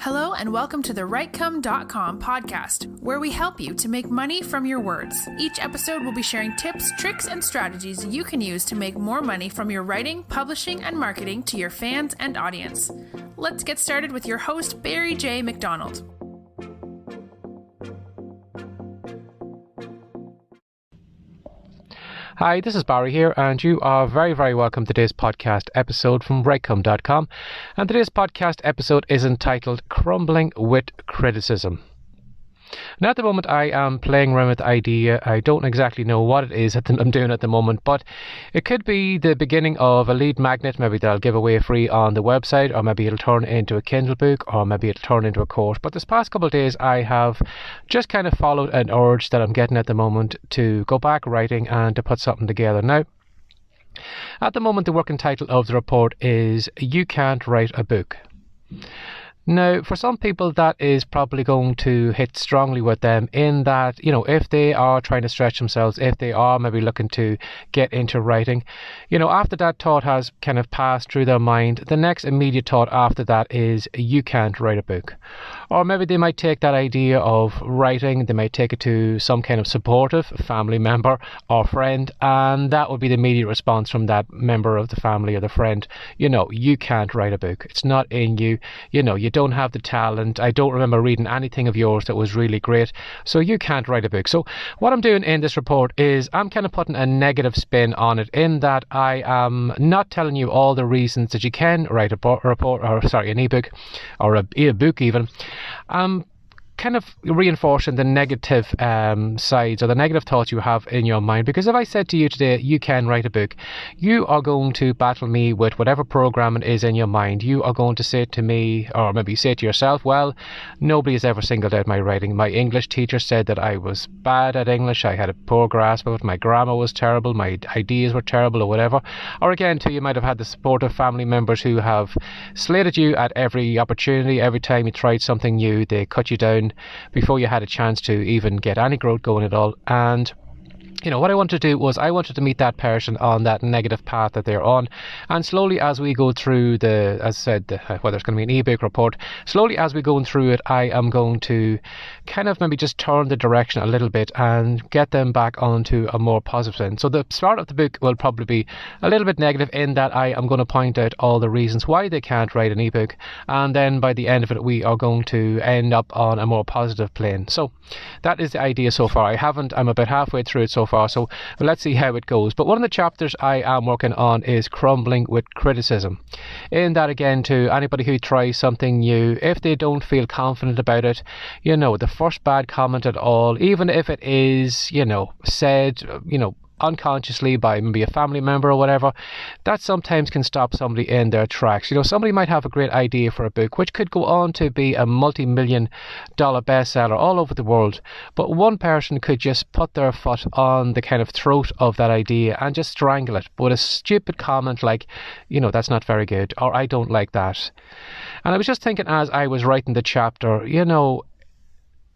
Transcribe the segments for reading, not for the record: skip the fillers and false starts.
Hello and welcome to the WriteCome.com podcast, where we help you to make money from your words. Each episode will be sharing tips, tricks, and strategies you can use to make more money from your writing, publishing, and marketing to your fans and audience. Let's get started with your host, Barry J. McDonald. Hi, this is Barry here, and you are very, very welcome to today's podcast episode from WriteCome.com. And today's podcast episode is entitled Crumbling with Criticism. Now, at the moment, I am playing around with the idea. I don't exactly know what it is that I'm doing at the moment, but it could be the beginning of a lead magnet. Maybe they'll give away free on the website, or maybe it'll turn into a Kindle book, or maybe it'll turn into a course. But this past couple of days, I have just kind of followed an urge that I'm getting at the moment to go back writing and to put something together. Now, at the moment, the working title of the report is You Can't Write a Book. Now, for some people, that is probably going to hit strongly with them in that, if they are trying to stretch themselves, if they are maybe looking to get into writing, after that thought has kind of passed through their mind, the next immediate thought after that is you can't write a book. Or maybe they might take that idea of writing, they might take it to some kind of supportive family member or friend, and that would be the immediate response from that member of the family or the friend. You can't write a book. It's not in you. You don't have the talent. I don't remember reading anything of yours that was really great, so you can't write a book. So what I'm doing in this report is I'm kind of putting a negative spin on it, in that I am not telling you all the reasons that you can write an ebook or a book even. Kind of reinforcing the negative sides or the negative thoughts you have in your mind. Because if I said to you today, you can write a book, you are going to battle me with whatever programming is in your mind. You are going to say to me, or maybe say to yourself, well, nobody has ever singled out my writing. My English teacher said that I was bad at English. I had a poor grasp of it. My grammar was terrible. My ideas were terrible, or whatever. Or again, too, you might have had the supportive family members who have slated you at every opportunity. Every time you tried something new, they cut you down before you had a chance to even get any growth going at all. And what I wanted to do was I wanted to meet that person on that negative path that they're on, and slowly as we go through whether it's going to be an ebook report, slowly as we're going through it, I am going to kind of maybe just turn the direction a little bit and get them back onto a more positive end. So the start of the book will probably be a little bit negative in that I am going to point out all the reasons why they can't write an ebook, and then by the end of it we are going to end up on a more positive plane. So that is the idea so far. I'm about halfway through it so far, so let's see how it goes. But one of the chapters I am working on is Crumbling with Criticism. In that, again, to anybody who tries something new, if they don't feel confident about it, the first bad comment at all, even if it is, said, unconsciously by maybe a family member or whatever, that sometimes can stop somebody in their tracks. Somebody might have a great idea for a book which could go on to be a multi-million-dollar bestseller all over the world, but one person could just put their foot on the kind of throat of that idea and just strangle it with a stupid comment like, that's not very good, or I don't like that. And I was just thinking as I was writing the chapter,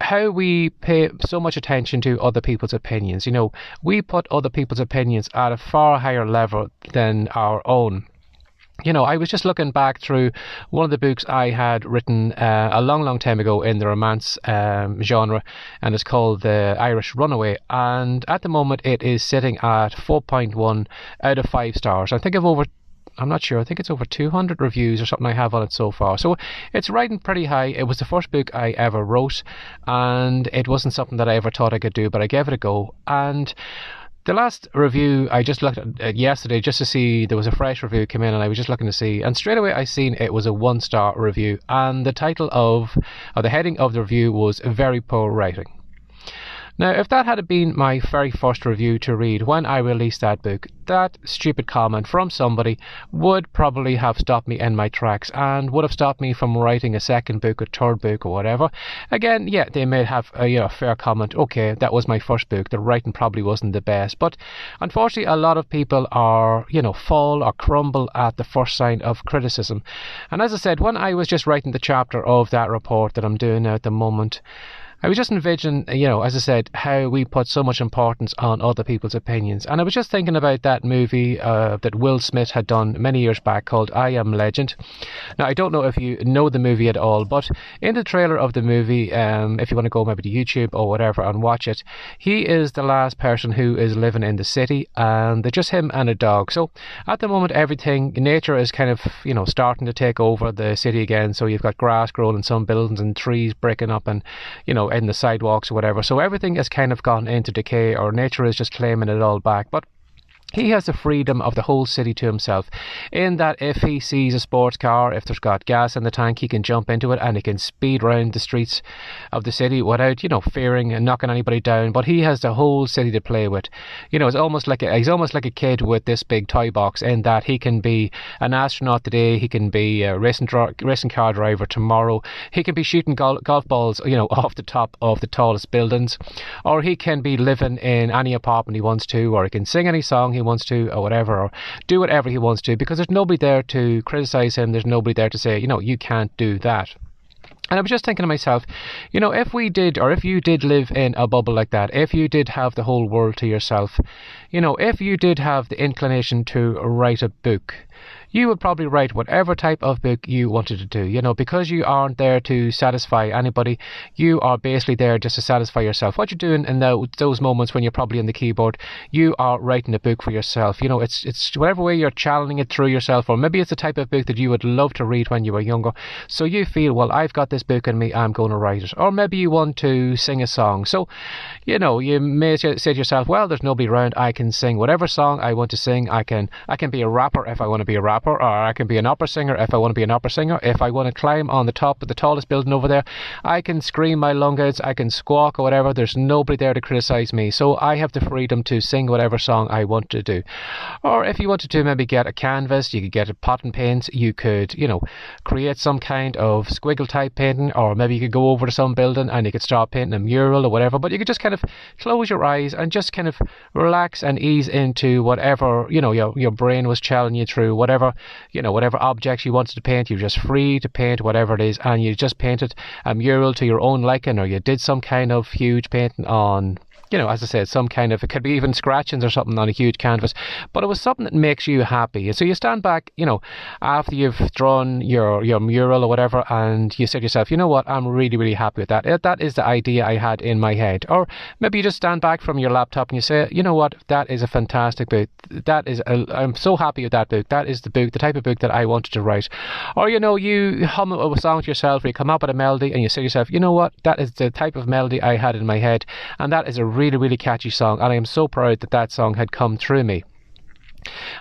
how we pay so much attention to other people's opinions. We put other people's opinions at a far higher level than our own. I was just looking back through one of the books I had written a long, long time ago in the romance genre, and it's called The Irish Runaway. And at the moment, it is sitting at 4.1 out of 5 stars. I'm not sure, I think it's over 200 reviews or something I have on it so far. So it's riding pretty high. It was the first book I ever wrote, and it wasn't something that I ever thought I could do, but I gave it a go. And the last review, I just looked at yesterday just to see, there was a fresh review come in, and I was just looking to see, and straight away I seen it was a 1-star review, and the heading of the review was Very Poor Writing. Now, if that had been my very first review to read when I released that book, that stupid comment from somebody would probably have stopped me in my tracks and would have stopped me from writing a second book, a third book, or whatever. Again, yeah, they may have a fair comment. Okay, that was my first book. The writing probably wasn't the best. But unfortunately, a lot of people are, fall or crumble at the first sign of criticism. And as I said, when I was just writing the chapter of that report that I'm doing now at the moment, I was just envisioning, as I said, how we put so much importance on other people's opinions. And I was just thinking about that movie that Will Smith had done many years back called I Am Legend. Now, I don't know if you know the movie at all, but in the trailer of the movie, if you want to go maybe to YouTube or whatever and watch it, he is the last person who is living in the city, and they're just him and a dog. So at the moment, nature is kind of, starting to take over the city again. So you've got grass growing in some buildings and trees breaking up and, in the sidewalks or whatever. So everything has kind of gone into decay, or nature is just claiming it all back. But he has the freedom of the whole city to himself, in that if he sees a sports car, if there's got gas in the tank, he can jump into it and he can speed around the streets of the city without, fearing and knocking anybody down. But he has the whole city to play with. It's almost like he's almost like a kid with this big toy box, in that he can be an astronaut today, he can be a racing car driver tomorrow, he can be shooting golf balls, off the top of the tallest buildings, or he can be living in any apartment he wants to, or he can sing any song he wants to, or whatever, or do whatever he wants to, because there's nobody there to criticize him. There's nobody there to say, you can't do that. And I was just thinking to myself, if you did live in a bubble like that, if you did have the whole world to yourself, if you did have the inclination to write a book, you would probably write whatever type of book you wanted to do, because you aren't there to satisfy anybody. You are basically there just to satisfy yourself. What you're doing in those moments when you're probably on the keyboard, you are writing a book for yourself. It's whatever way you're channeling it through yourself, or maybe it's the type of book that you would love to read when you were younger. So you feel, well, I've got this book in me, I'm going to write it. Or maybe you want to sing a song. So, you may say to yourself, well, there's nobody around, I can sing whatever song I want to sing. I can be a rapper if I want to be a rapper, or I can be an opera singer if I want to be an opera singer. If I want to climb on the top of the tallest building over there, I can scream my lungs out, I can squawk or whatever. There's nobody there to criticize me, so I have the freedom to sing whatever song I want to do. Or if you wanted to maybe get a canvas, you could get a pot and paint, you could create some kind of squiggle type painting, or maybe you could go over to some building and you could start painting a mural or whatever. But you could just kind of close your eyes and just kind of relax and ease into whatever your brain was channeling you through, whatever objects you wanted to paint. You're just free to paint whatever it is, and you just painted a mural to your own liking, or you did some kind of huge painting on, as I said, some kind of, it could be even scratchings or something on a huge canvas, but it was something that makes you happy. And so you stand back, after you've drawn your mural or whatever, and you say to yourself, I'm really, really happy with that. That is the idea I had in my head. Or maybe you just stand back from your laptop and you say, that is a fantastic book. I'm so happy with that book. That is the type of book that I wanted to write. Or, you hum a song to yourself, or you come up with a melody and you say to yourself, that is the type of melody I had in my head, and that is a really, really catchy song, and I am so proud that song had come through me.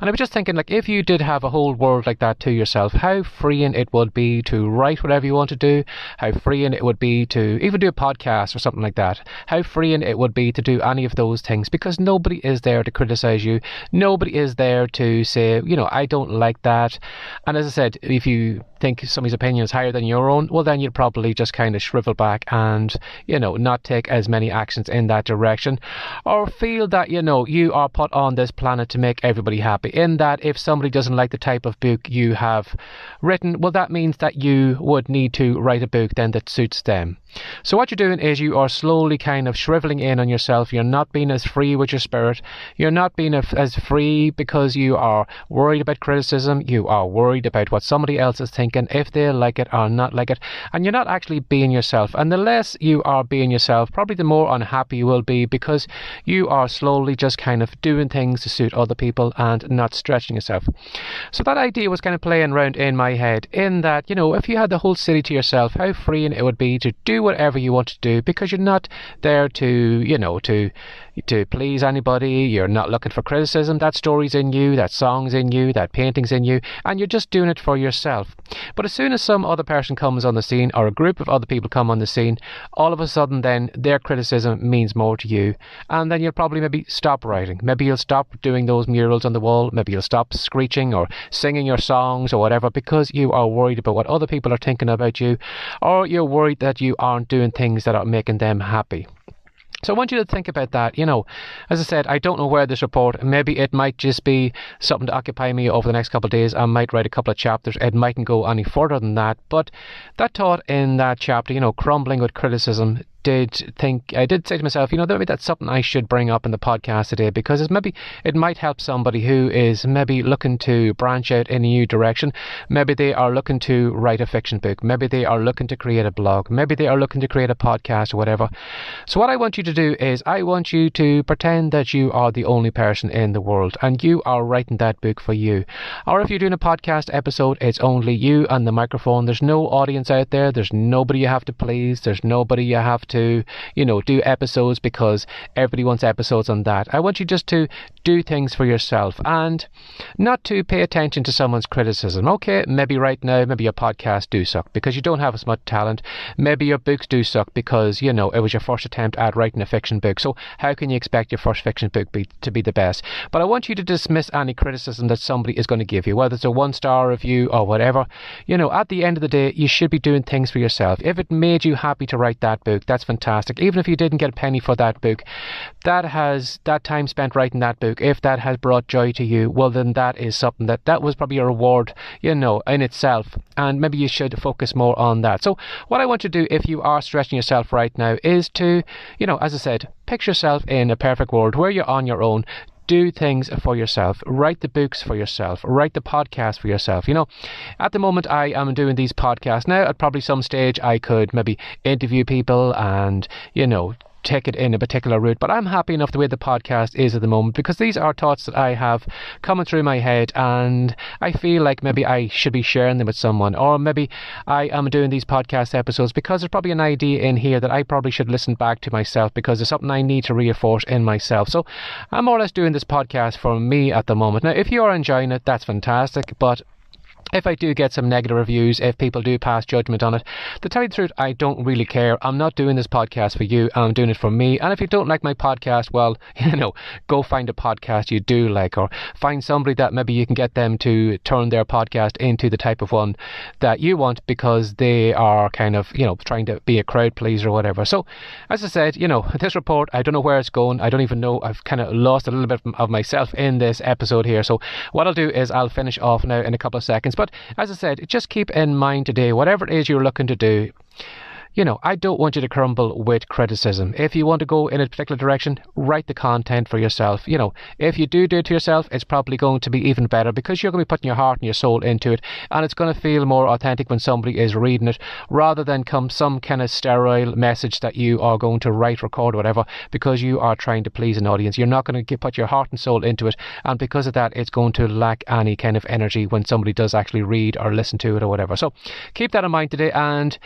And I was just thinking, if you did have a whole world like that to yourself, how freeing it would be to write whatever you want to do, how freeing it would be to even do a podcast or something like that, how freeing it would be to do any of those things, because nobody is there to criticize you, nobody is there to say, I don't like that. And as I said, if you think somebody's opinion is higher than your own, well, then you'd probably just kind of shrivel back and, not take as many actions in that direction, or feel that, you are put on this planet to make everybody happy, in that if somebody doesn't like the type of book you have written, well, that means that you would need to write a book then that suits them. So what you're doing is you are slowly kind of shriveling in on yourself. You're not being as free with your spirit. You're not being as free because you are worried about criticism. You are worried about what somebody else is thinking, if they like it or not like it. And you're not actually being yourself. And the less you are being yourself, probably the more unhappy you will be, because you are slowly just kind of doing things to suit other people and not stretching yourself. So that idea was kind of playing around in my head, in that, if you had the whole city to yourself, how freeing it would be to do whatever you want to do, because you're not there to please anybody. You're not looking for criticism. That story's in you, that song's in you, that painting's in you, and you're just doing it for yourself. But as soon as some other person comes on the scene, or a group of other people come on the scene, all of a sudden then their criticism means more to you, and then you'll probably maybe stop writing. Maybe you'll stop doing those murals on the wall. Maybe you'll stop screeching or singing your songs or whatever, because you are worried about what other people are thinking about you, or you're worried that you aren't doing things that are making them happy. So I want you to think about that. As I said, I don't know where this report, maybe it might just be something to occupy me over the next couple of days. I might write a couple of chapters. It mightn't go any further than that. But that thought in that chapter, Crumbling with Criticism, did say to myself, maybe that's something I should bring up in the podcast today, because it might help somebody who is maybe looking to branch out in a new direction. Maybe they are looking to write a fiction book. Maybe they are looking to create a blog. Maybe they are looking to create a podcast or whatever. So what I want you to do is I want you to pretend that you are the only person in the world and you are writing that book for you. Or if you're doing a podcast episode, it's only you and the microphone. There's no audience out there. There's nobody you have to please. There's nobody you have to, do episodes because everybody wants episodes on that. I want you just to do things for yourself and not to pay attention to someone's criticism. Okay, maybe right now, maybe your podcast do suck because you don't have as much talent. Maybe your books do suck because, it was your first attempt at writing a fiction book. So how can you expect your first fiction book to be the best? But I want you to dismiss any criticism that somebody is going to give you, whether it's a 1-star review or whatever. At the end of the day, you should be doing things for yourself. If it made you happy to write that book, that's fantastic. Even if you didn't get a penny for that book, that time spent writing that book, if that has brought joy to you, well then that is something that was probably a reward, in itself, and maybe you should focus more on that. So what I want you to do, if you are stretching yourself right now, is to, as I said, picture yourself in a perfect world where you're on your own. Do things for yourself. Write the books for yourself. Write the podcast for yourself. At the moment I am doing these podcasts now. At probably some stage I could maybe interview people and, take it in a particular route, but I'm happy enough the way the podcast is at the moment because these are thoughts that I have coming through my head and I feel like maybe I should be sharing them with someone, or maybe I am doing these podcast episodes because there's probably an idea in here that I probably should listen back to myself because there's something I need to reinforce in myself. So I'm more or less doing this podcast for me at the moment. Now if you're enjoying it, that's fantastic, but if I do get some negative reviews, if people do pass judgment on it, to tell you the truth, I don't really care. I'm not doing this podcast for you. I'm doing it for me. And if you don't like my podcast, well, go find a podcast you do like, or find somebody that maybe you can get them to turn their podcast into the type of one that you want because they are kind of, trying to be a crowd pleaser or whatever. So, as I said, this report, I don't know where it's going. I don't even know. I've kind of lost a little bit of myself in this episode here. So, what I'll do is I'll finish off now in a couple of seconds. But as I said, just keep in mind today, whatever it is you're looking to do, I don't want you to crumble with criticism. If you want to go in a particular direction, write the content for yourself. If you do it to yourself, it's probably going to be even better because you're going to be putting your heart and your soul into it, and it's going to feel more authentic when somebody is reading it, rather than come some kind of sterile message that you are going to write, record, whatever, because you are trying to please an audience. You're not going to put your heart and soul into it, and because of that, it's going to lack any kind of energy when somebody does actually read or listen to it or whatever. So keep that in mind today, and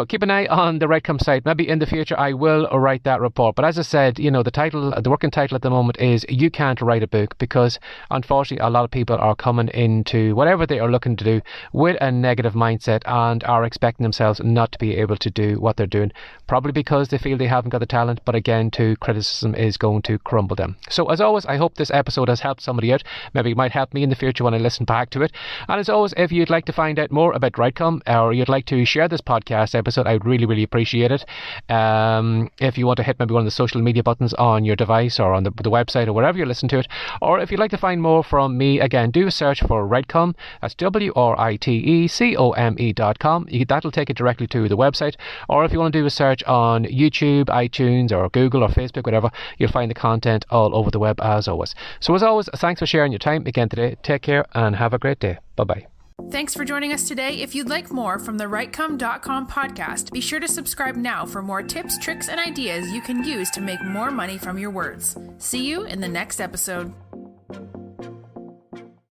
keep an eye on the Redcom site. Maybe in the future I will write that report. But as I said, the working title at the moment is You Can't Write a Book, because unfortunately a lot of people are coming into whatever they are looking to do with a negative mindset and are expecting themselves not to be able to do what they're doing, probably because they feel they haven't got the talent, but again, too, criticism is going to crumble them. So as always, I hope this episode has helped somebody out. Maybe it might help me in the future when I listen back to it. And as always, if you'd like to find out more about Redcom, or you'd like to share this podcast episode, I'd really appreciate it. If you want to hit maybe one of the social media buttons on your device or on the website or wherever you listen to it, or if you'd like to find more from me, again, do a search for Redcom. That's WRITECOME.com. That'll take it directly to the website. Or if you want to do a search on YouTube, iTunes, or Google or Facebook, whatever, you'll find the content all over the web as always. So as always, thanks for sharing your time again today. Take care and have a great day. Bye-bye. Thanks for joining us today. If you'd like more from the rightcome.com podcast, be sure to subscribe now for more tips, tricks, and ideas you can use to make more money from your words. See you in the next episode.